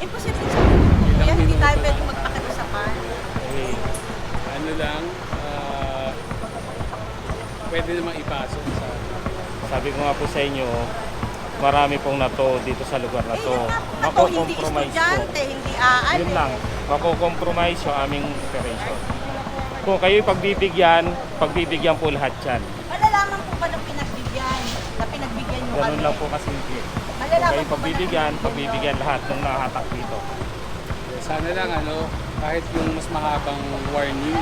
Imposible sa kuya, hindi tayo pwede magpakiusapan. Okay. Ano lang, pwede namang ipasok sa... Sabi ko nga po sa inyo, marami pong nato dito sa lugar na to. Hindi Mako-compromise po. estudyante, hindi aalis. Yun lang, mako-compromise yung aming operation. Kung kayo pagbibigyan po lahat yan. Malalaman po ba ng pinagbigyan? Na pinagbigyan nyo Ganun kami? lang po kasimple. Kung Malalaman kayo po ba pagbibigyan lahat ng nakahatak dito. Sana lang, kahit yung mas mahabang warning.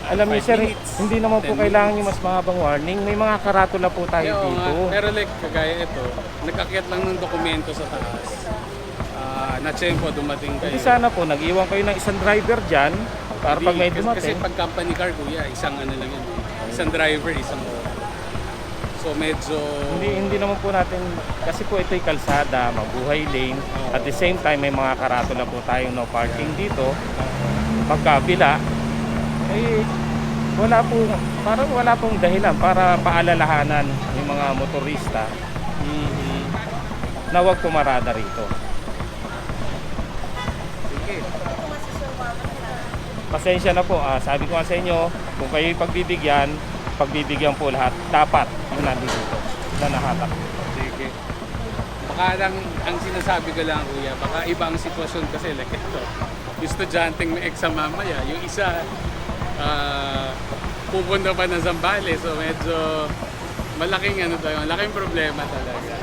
Alam niyo sir, hindi naman po kailangan yung mas mahabang warning. May mga karatula po tayo Oo dito. nga, pero like kagaya ito, nagkakyat lang ng dokumento sa taas. Na-tsempo, dumating kayo. Hindi sana po, nag-iwan kayo ng isang driver dyan para pag may Kasi dumating. pag company car, kuya, isang ano lang yun. Isang driver, isang So medyo... Hindi naman po natin, kasi po ito'y kalsada, mabuhay lane. At the same time, may mga karatula po tayong no parking dito. Pagkabila, wala pong dahilan para paalalahanan yung mga motorista na huwag pumarada rito. Sige. Pasensya na po, sabi ko nga sa inyo, kung kayo'y pagbibigyan po lahat. Dapat yung nandito na nahatak. Sige. Baka lang, ang sinasabi ko lang kuya, baka iba ang sitwasyon kasi like ito. Yung estudyanteng may exam mamaya, yung isa pupunta pa ng Zambales, so medyo malaking malaking problema talaga.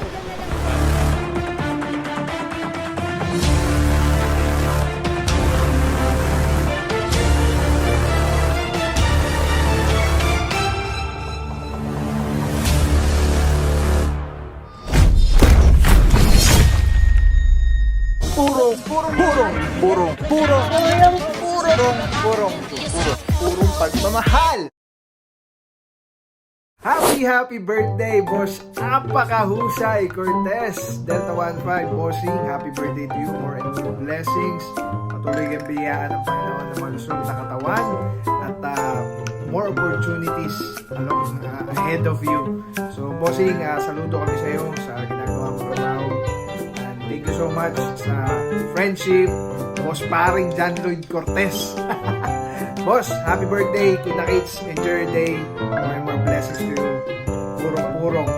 Purong pagmamahal. Happy birthday, boss. Napakahusay, Cortez. Delta 15, bossing. Happy birthday to you. More and more blessings. Patuloy kang biyayaan ng Panginoon na malusog na katawan. At more opportunities ahead of you. So, bossing, saludo kami sa iyo sa ginagawa mong trabaho. And thank you so much sa friendship. Boss paring John Lloyd Cortez. Boss, happy birthday. Kita-kits. Enjoy your day. More and more blessings to you. Purong-purong.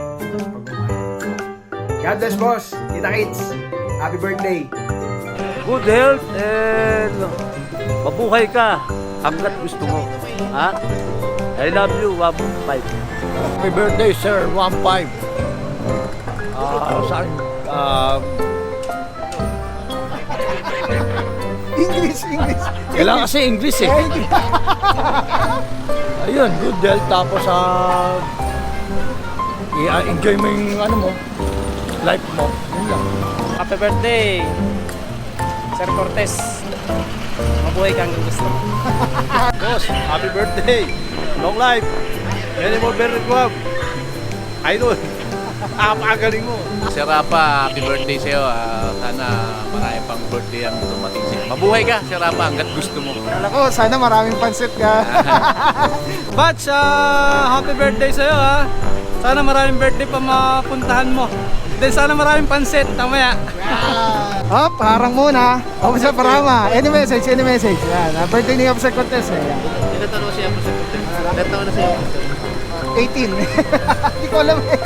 God bless, boss. Kita-kits. Happy birthday. Good health and mabuhay ka hanggat gusto mo. Ha? I love you, 15. Happy birthday, sir. 15. Saan? English. Kailangan kasi English eh. Ayun, good health. Tapos i-enjoy mo yung life mo. Yun lang. Happy birthday, Sir Cortez. Mabuhay ka hanggang gusto mo. Boss, happy birthday. Long life. Many more birthday ko. Idol. Apakagaling mo. Sir Rapa, happy birthday sa'yo. Sana marami pang birthday ang dumating sa'yo. Mabuhay ka, Sir Rapa, hanggat gusto mo. Kala ko, sana maraming pansit ka. Batch, happy birthday sa'yo ha. Sana maraming birthday pa mapuntahan mo. Then sana maraming pansit, tamaya. Hop, harang muna. O, sa parama. Any message? Yan. Birthday ni Officer Cortez. Yan. Ilan taon na siya po sa birthday? Ilan taon na siya? 18. Hindi ko alam eh.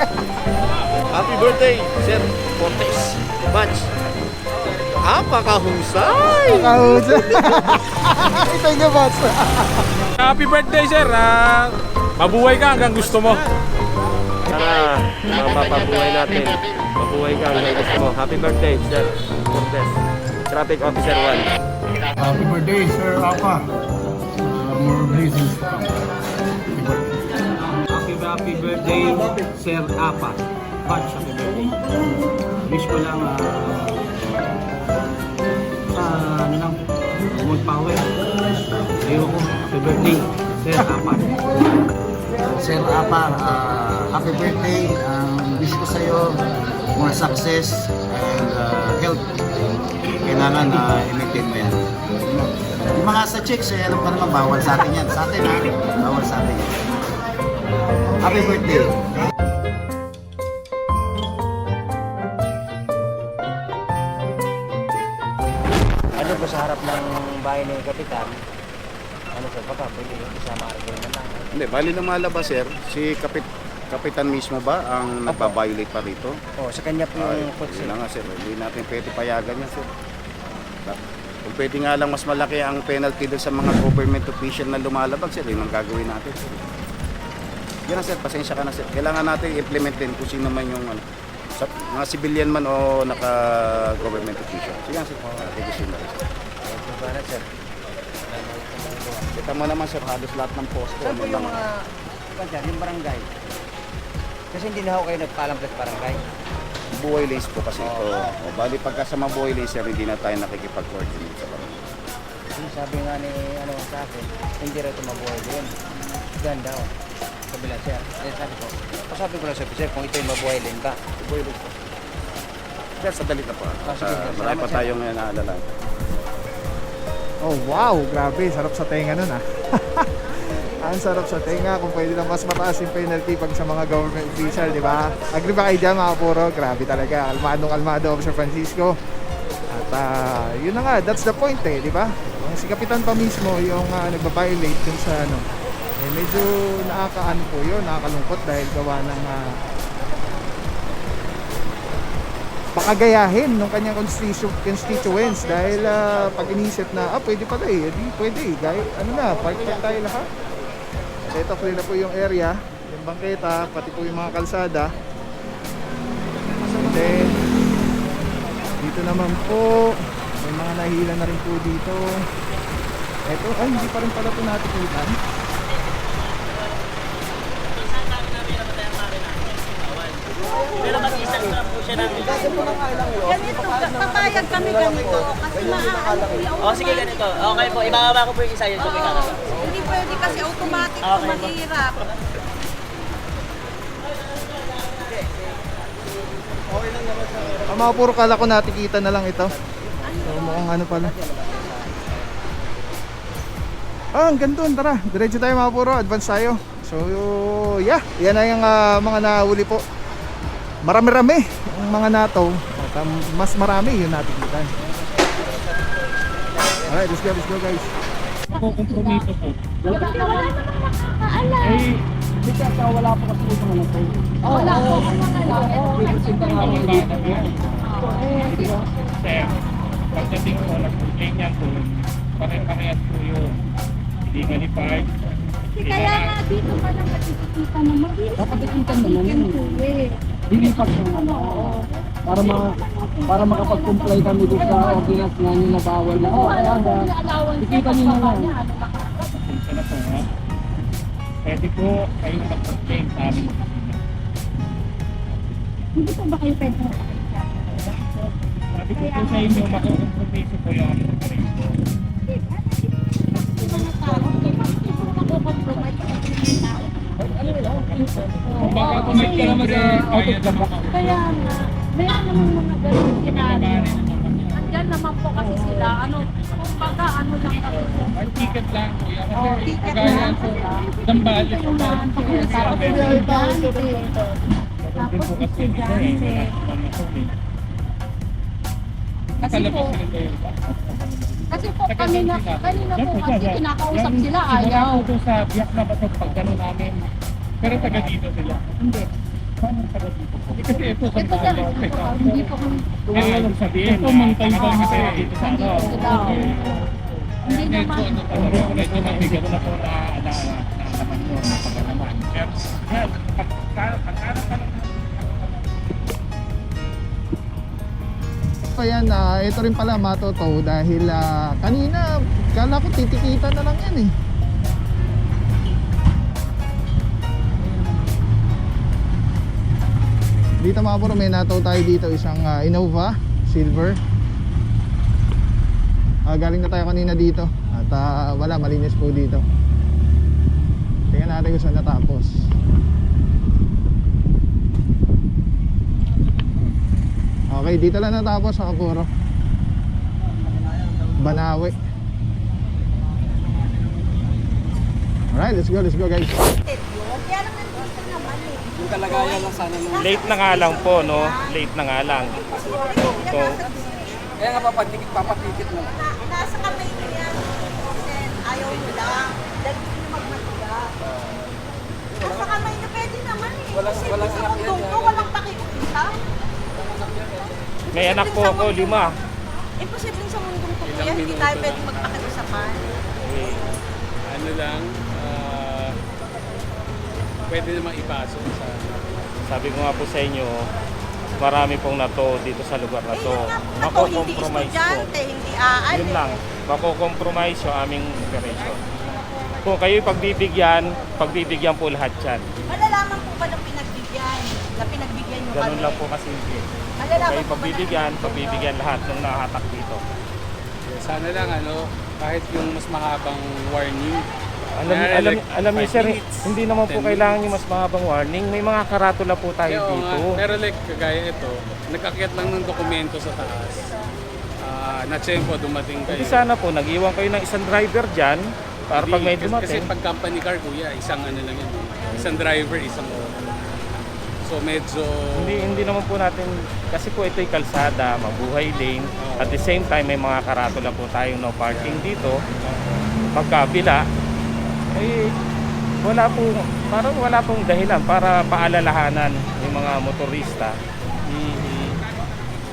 Happy birthday, Sir Cortez. Batch. Apakahusay! Kahusay. Thank you, boss. Happy birthday sir! Mabuhay ka hanggang gusto mo. Sana mapapabuhay natin. Mabuhay ka hanggang gusto mo. Happy birthday, Sir Cortez. Traffic Officer 1. Happy birthday, Sir Apa. More blessings to come. Happy birthday, Sir Apa. Batch, happy birthday. Wish ko lang good power. Ayoko, happy birthday, Sir Apa. Sir Apa, happy birthday. Wish ko sa'yo more success and health. Kailangan i-maintain mo yan. Yung mga sa chicks, alam pa naman, bawal sa atin yan. Sa atin bawal sa atin yan. Happy birthday. Dito po sa harap ng bahay ni Kapitan, ano sir, baka pwede isama rin na lang. Hindi, bali lumalabas sir, si Kapitan mismo ba ang nagbabiolate pa rito? Oh, sa kanya po yung foot Yun na nga sir, hindi natin pwede payagan yan sir. Kung pwede nga lang mas malaki ang penalty doon sa mga government official na lumalabag sir, yun ang gagawin natin sir. Yan na sir, pasensya ka na sir. Kailangan natin i-implement din kung sino man yung sa mga civilian man o naka-government official. Sige sir, nakikisin na rin sir. sir. Kita mo naman sir, halos lahat ng posto. Saan po yung yung barangay? Kasi hindi na ako kayo nagpalamplas barangay. Buhay lanes po kasi ito. O, bali pagka sa mga buhay lanes sir, hindi na tayo nakikipag-coordinate sa barangay. Yung sabi nga ni sa akin, hindi rin ito mabuhay din. Diyan daw. Sabi lang sir. Sabi ko, pasabi ko lang sir, kung ito yung mabuhay din ba? Buhay lanes po. Sir, sadali na po. Sige, Marami pa tayong naalala. Oh wow, grabe, sarap sa tenga nun ah. Ang sarap sa tenga, kung pwede lang mas mataas yung penalty pag sa mga government official, di ba? Agree ba kayo dyan mga puro? Grabe talaga, kalmadong-kalmado Officer Francisco. At yun na nga, that's the point eh, di ba? Yung si Kapitan pa mismo yung nagbabiolate dun sa medyo nakakaano po yun, nakakalungkot dahil gawa ng pakagayahin ng kanyang constituents dahil pag inisip na pwede pala di pwede park tayo lahat. At ito clear na po yung area, yung bangketa, pati po yung mga kalsada. And then dito naman po may mga nahila na rin po dito. Ito, hindi pa rin pala po natikitan. Pero mag-isang lang po siya namin. Ganito, papayag kami ganito. Kasi maaano po yung sige, ganito. Okay po, ibababa ko po yung isa yun. Hindi pwede kasi automatic po mahirap. Mga puro kala ko natikita na lang ito. So mukhang ano pala. Ang gandun, tara. Diretso tayo mga puro, advance tayo. So yeah, yan na yung mga nahuli po. Marami-rami ang mga nataw. At mas marami yung natikitan. Alright, let's go guys. Kompromiso po. Wala namang makakaalam. Wala po kasi po mga nataw. Wala po Sir, pagdating po, nag-complain yan po. Pare-parehas po yun. Illegally parked. Kaya nga dito pa lang nakikita naman. Dapat nakikita naman. Dilipat naman. Para makapag-comply kami doon sa ordinance nga nyo na bawal na. Ikita nyo na lang. Pasensya na po ha. Pwede po kayong mag-complain sa amin. Hindi po ba kayo pwede? Sabi ko po sa inyo, makakompromiso po yung aming operation. Baka kumit ka naman sa kaya naman. Kaya nga, meron naman mga ganun scenario. Andyan naman po kasi sila, kumbaga lang kami. Ay, ticket lang kuya. Kasi kagaya po, Zambales po ba? Tapos estudyante. Tapos estudyante. Kasi po kanina po kasi kinakausap sila, ayaw. Ito sa biyak na bato pag gano'n namin. Pero taga dito sila. Hindi. Paano taga dito po? Kasi ito sa Ito sa hindi po kung ibig sabihin na tayo ba kayo dito sa ano? hindi naman. Medyo mabigat na po na naman po na pagkanaman. Pero yan, pagkano pa lang. So yan, ito rin pala matotow dahil kanina kala ko titikita na lang yan eh. Dito mga puro may nataw tayo dito, isang Innova Silver. Galing na tayo kanina dito at wala, malinis po dito. Tingnan natin kung saan natapos. Okay, dito lang natapos sa Kapuro. Banawe. Alright, let's go guys. Kaya lang nandito naman eh. Yung kalagayan lang sana nung... Late na nga lang po, no? Late na nga lang. So, Kaya nga papatikit mo. Nasa kamay niyo yan. Ayaw nyo lang. Dahil gusto nyo magmatiga. Nasa kamay niyo pwede naman eh. Walang sa mundong to, walang pakikita. May anak po ako, 5. Imposible sa mundong to yan. Hindi tayo pwede magpakiusapan. Ano lang, pwede namang ipasok sa... Sabi ko nga po sa inyo, marami pong nato dito sa lugar na to. Hindi Mako-compromise po. estudyante, hindi aalis. Yun lang, mako-compromise yung aming operation. Kung kayo'y pagbibigyan po lahat yan. Malalaman po ba ng pinagbigyan? Na pinagbigyan nyo Ganun kami? lang po kasi hindi. Malalaman Kayo po ba pagbibigyan lahat ng nakahatak dito. Sana lang kahit yung mas mahabang warning. Alam niyo sir, hindi naman po kailangan yung mas mahabang warning. May mga karatula po tayo Oo dito. nga, pero like kagaya ito, nagkakyat lang ng dokumento sa taas. Na-tsempo, dumating kayo. Hindi sana po, nag-iwan kayo ng isang driver dyan para pag may Kasi dumating. pag company car, kuya, isang ano lang yun. Isang driver, isang So medyo... Hindi naman po natin, kasi po ito'y kalsada, mabuhay lane. At the same time, may mga karatula po tayong no parking dito. Pagkabila, wala pong dahilan para paalalahanan yung mga motorista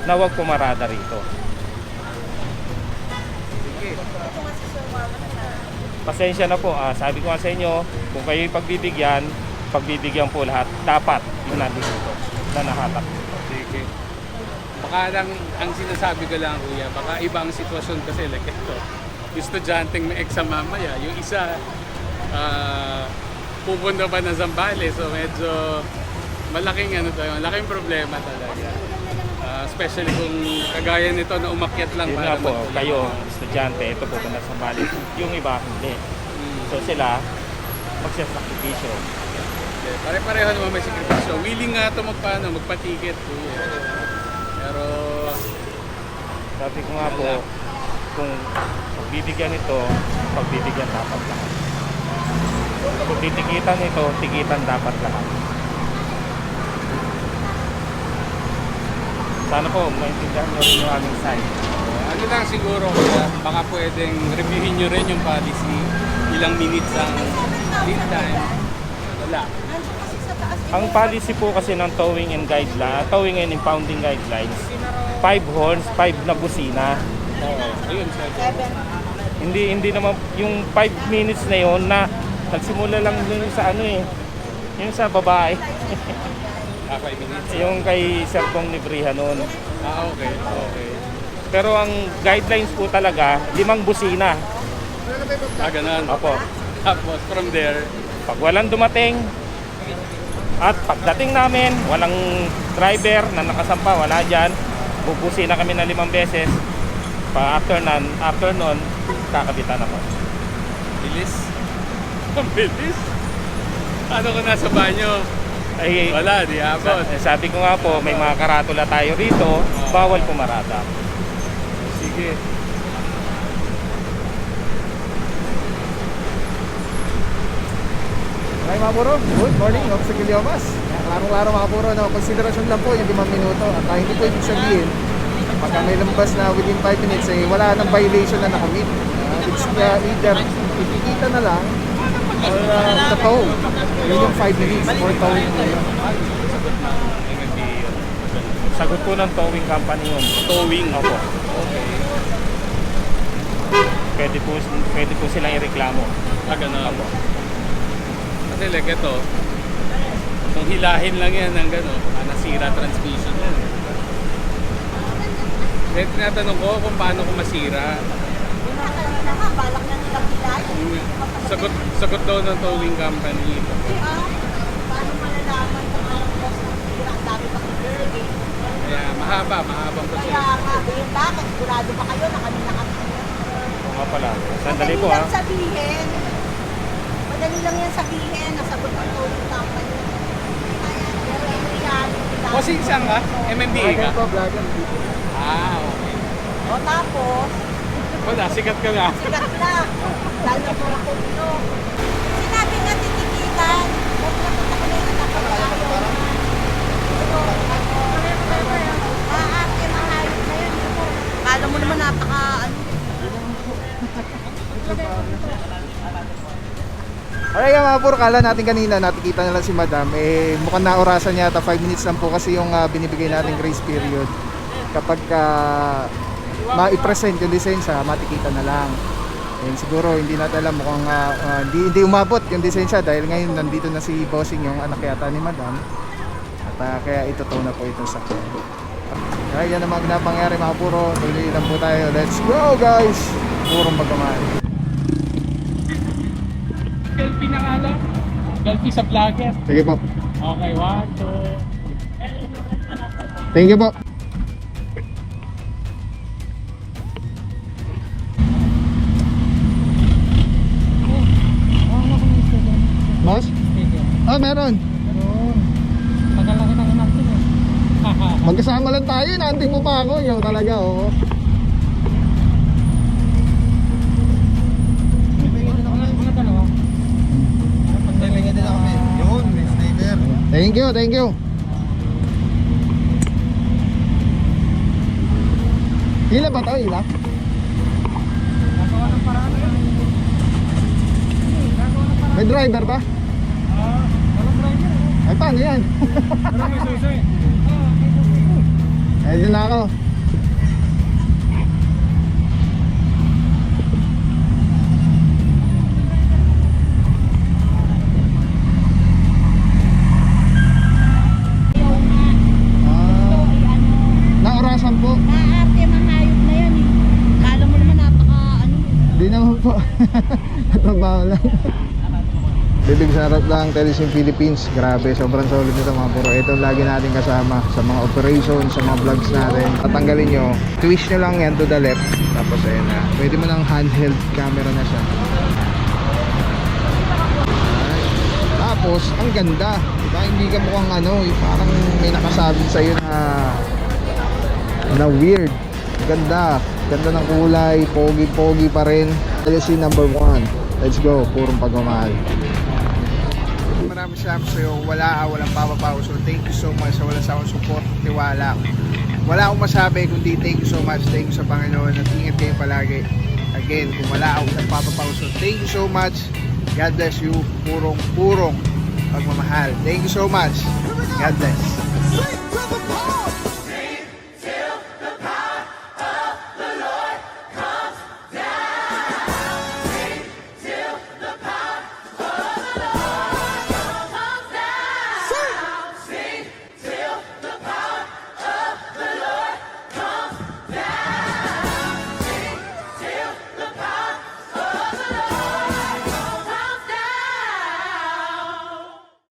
na huwag pumarada rito. Pasensya na po, sabi ko nga sa inyo, kung kayo'y pagbibigyan po lahat, dapat yung nandito na nahatak. Sige. Baka lang, ang sinasabi ko lang kuya, baka iba ang sitwasyon kasi like ito. Yung estudyanteng may exam mamaya, yung isa pupunta pa ng Zambales, so medyo malaking malaking problema talaga. Especially kung kagaya nito na umakyat lang Yun para nga po, kayo, estudyante, ito po na sa Bali. Yung iba, hindi. So sila, magsasakripisyo. Pare-pareho naman may sakripisyo. Willing nga ito magpatikit. Pero... Sabi ko nga po, kung pagbibigyan ito, pagbibigyan dapat lahat. Kung titikitan ito, tikitan dapat lahat. Sana po, maintindihan nyo rin yung aming side. Ano lang siguro, baka pwedeng reviewin nyo rin yung policy. Ilang minutes ang lead time. Wala. Ang policy po kasi ng towing and impounding guidelines, 5 horns, 5 na busina. Ayun, 7. Hindi naman yung 5 minutes na yon na nagsimula lang yun sa yung sa babae. 5 minutes. Yung kay Sir Kong Libriha noon. Okay. Pero ang guidelines po talaga, 5 busina. Ganun. Opo. Tapos from there, pag walang dumating, at pagdating namin, walang driver na nakasampa, wala dyan, bubusina kami na 5 beses. After nun, kakabitan ako. bilis. Ang bilis. Ano ko nasa banyo? Ay, wala, di abot. Sabi ko nga po, may mga karatula tayo rito, bawal pumarada. Sige. Hi mga puro, good morning, Officer Giliomas. Klarong-klaro mga puro, konsiderasyon lang po yung 5 minuto. At hindi po ibig sabihin, pagka may lambas na within 5 minutes, wala nang violation na nakamit. It's either ipikita na lang or tow. Yun yung 5 minutes for towing. Sagot po ng towing company yun. Towing? Opo. Pwede po silang ireklamo. Ganun. Opo. Kasi like ito, kung hilahin lang yan ng gano'n, nasira transmission yan. Kaya tinatanong ko kung paano ko masira. Balak na nilang hilahin. Sagot daw ng towing company. Paano malalaman kung anong boss ng sira? Ang dami pang i-survey. Kaya mahabang proseso. Kaya nga, yung bakit? Sigurado ba kayo na kami nakakaya? Oo nga pala. Sandali po ha. Madali lang yan sabihin, nasagot ang towing company. Pero in reality, Kasi saan ka? MMDA ka? Vlogger. Okay. O tapos, Wala, sikat ka nga. sikat na. Dahil na mga kulo. Sinabi nga titikitan. Huwag na punta ko na yung anak ko ayaw. Ate, mahayop na yun. Kala mo naman napaka ano. Alright mga puro, kala natin kanina, nakikita na lang si Madam. Mukhang naorasan niya, 5 minutes lang po kasi yung binibigay natin grace period. Kapag ma-present yung lisensya, matikita na lang. And siguro hindi natin alam, mukhang hindi umabot yung lisensya dahil ngayon nandito na si Bossing, yung anak yata ni Madam. At kaya itutuw na po itong sakyan. Kaya yan ang mga ginapangyari mga puro. Tuloy lang po tayo. Let's go guys! Purong Bagaman. Selfie na nga lang. Selfie sa vlogger. Sige po. Okay, 1, 2. Thank you po. Boss? Oh, meron. Tagal lang kitang inantin eh. Magkasama lang tayo, inaanting mo pa ako. Yung talaga, oo. Thank you, thank you. Ila ba to? Ila? May driver ba? Ay, paano yan? Ay, dun na ako. Naorasan po. Naarte man hayop na yan eh. Kala mo naman napaka ano. Hindi naman po. Trabaho lang. Bibig sarap lang, Telesim Philippines. Grabe, sobrang solid nito mga puro. Ito lagi natin kasama sa mga operations, sa mga vlogs natin. Tatanggalin nyo, twist nyo lang yan to the left. Tapos ayun na. Pwede mo ng handheld camera na siya. Tapos, ang ganda. Diba? Hindi ka mukhang ano, parang may nakasabit sa'yo na weird. Ganda. Ganda ng kulay. Pogi-pogi pa rin. LC number 1. Let's go. Purong pagmamahal. Maraming salamat sa'yo. Walang papapaw. So thank you so much sa walang sawang support, tiwala. Wala akong masabi kundi thank you so much. Thank you sa Panginoon at ingat kayo palagi. Again, kung wala akong papapaw. So thank you so much. God bless you. Purong pagmamahal. Thank you so much. God bless.